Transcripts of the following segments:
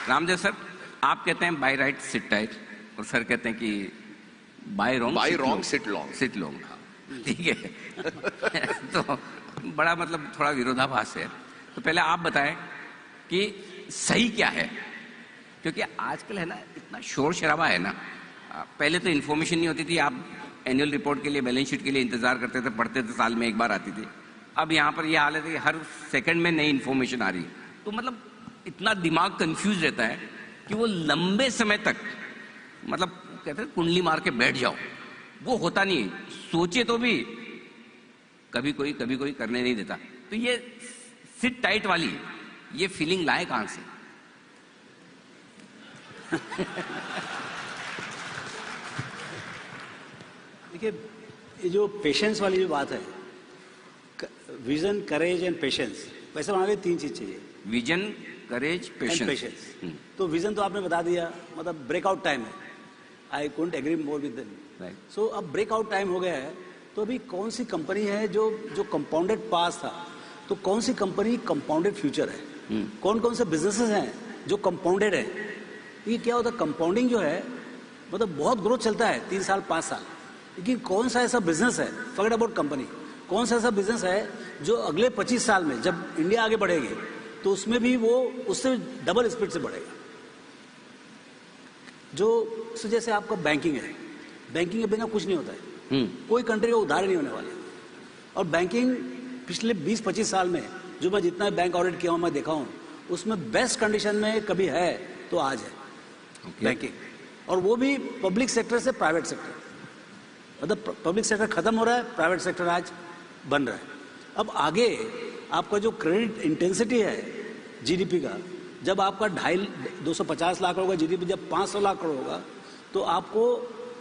Ramdev sir, आप कहते हैं बाय राइट सिट टाइट और सर कहते हैं कि बाय रॉन्ग सिट लॉन्ग। ठीक है। तो बड़ा मतलब थोड़ा विरोधाभास है। तो पहले आप बताएं कि सही क्या है, क्योंकि आजकल है ना इतना शोर शराबा है ना। पहले तो इन्फॉर्मेशन नहीं होती थी, आप एनुअल रिपोर्ट के लिए, बैलेंस शीट के लिए इंतजार करते थे, पढ़ते थे, साल में एक बार आती थी। अब यहाँ पर यह हालत है कि हर सेकंड में नई इन्फॉर्मेशन आ रही है। तो मतलब इतना दिमाग कंफ्यूज रहता है कि वो लंबे समय तक मतलब कहते हैं कुंडली मार के बैठ जाओ, वो होता नहीं है। सोचे तो भी कभी कोई करने नहीं देता। तो ये सिट टाइट वाली ये फीलिंग लाए कहां से? देखिए, ये जो पेशेंस वाली जो बात है, विजन, करेज एंड पेशेंस, वैसे हमारे 3 चीज चाहिए। Vision, courage, patience. तो विजन तो आपने बता दिया, मतलब ब्रेकआउट टाइम है। I couldn't agree more with them. So अब ब्रेकआउट टाइम हो गया है, तो अभी कौन सी कंपनी है जो कंपाउंडेड पास था, तो कौन सी कंपनी कंपाउंडेड फ्यूचर है, कौन कौन से बिजनेसेस हैं जो कंपाउंडेड है। ये क्या होता है, कंपाउंडिंग जो है मतलब बहुत ग्रोथ चलता है 3 साल 5 साल, लेकिन कौन सा ऐसा बिजनेस है, फॉरगेट अबाउट कंपनी, कौन सा ऐसा बिजनेस है जो अगले 25 साल में जब इंडिया आगे बढ़ेगी तो उसमें भी वो उससे डबल स्पीड से बढ़ेगा। जो जैसे आपका बैंकिंग है, बैंकिंग के बिना कुछ नहीं होता है। कोई कंट्री का उधार नहीं होने वाला। और बैंकिंग पिछले 20-25 साल में जो मैं जितना बैंक ऑडिट किया हूं, मैं देखा हूं, उसमें बेस्ट कंडीशन में कभी है तो आज है बैंकिंग। और वो भी पब्लिक सेक्टर से प्राइवेट सेक्टर, मतलब पब्लिक सेक्टर खत्म हो रहा है, प्राइवेट सेक्टर आज बन रहा है। अब आगे आपका जो क्रेडिट इंटेंसिटी है जीडीपी का, जब आपका 250 लाख करोड़ का जीडीपी जब 500 लाख करोड़ होगा, तो आपको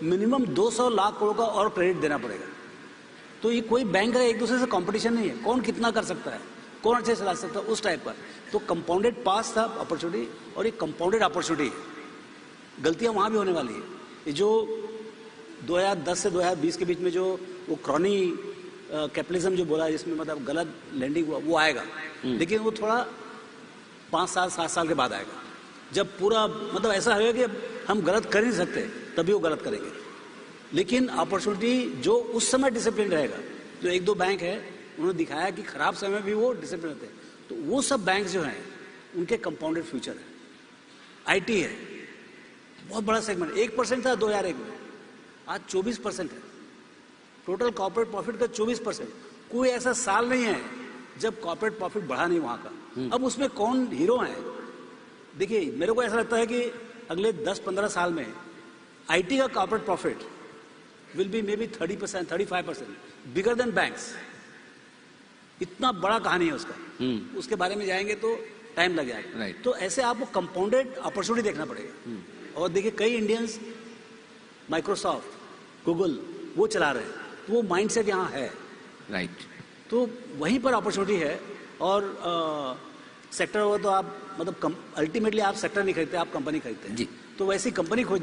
मिनिमम 200 लाख करोड़ का और क्रेडिट देना पड़ेगा। तो ये कोई बैंक का एक दूसरे से कंपटीशन नहीं है, कौन कितना कर सकता है, कौन अच्छे से चला सकता है, उस टाइप का। तो कंपाउंडेड पास था अपॉर्चुनिटी, और ये कंपाउंडेड अपॉर्चुनिटी है। गलतियां वहां भी होने वाली है। ये जो 2010 से 2020 के बीच में जो वो क्रॉनी कैपिटलिज्म जो बोला, जिसमें मतलब गलत लैंडिंग हुआ, वो आएगा, लेकिन वो थोड़ा 5 साल 7 साल के बाद आएगा, जब पूरा मतलब ऐसा होगा कि हम गलत कर ही नहीं सकते, तभी वो गलत करेंगे। लेकिन अपॉर्चुनिटी जो उस समय डिसिप्लिन रहेगा, जो 1-2 बैंक है उन्होंने दिखाया कि खराब समय भी वो डिसिप्लिन रहते हैं, तो वो सब बैंक जो हैं उनके कंपाउंडेड फ्यूचर है। आईटी है, बहुत बड़ा सेगमेंट, 1% था 2001 में, आज 24% है। टोटल कॉर्पोरेट प्रॉफिट का 24%। कोई ऐसा साल नहीं है जब कॉर्पोरेट प्रॉफिट बढ़ा नहीं वहां का। अब उसमें कौन हीरो है? देखिए, मेरे को ऐसा लगता है कि अगले 10-15 साल में आईटी का corporate profit will be may be 30%, 35% bigger than banks. इतना बड़ा कहानी है उसका। उसके बारे में जाएंगे तो टाइम लग जाएगा। तो ऐसे आपको कंपाउंडेड अपॉर्चुनिटी देखना पड़ेगा। और देखिए, कई इंडियंस माइक्रोसॉफ्ट, गूगल वो चला रहे हैं, तो वो माइंडसेट यहाँ है। तो वहीं पर अपॉर्चुनिटी है। और सेक्टर हो तो आप मतलब अल्टीमेटली आप सेक्टर नहीं खरीदते, आप कंपनी खरीदते हैं। तो वैसी कंपनी खोजनी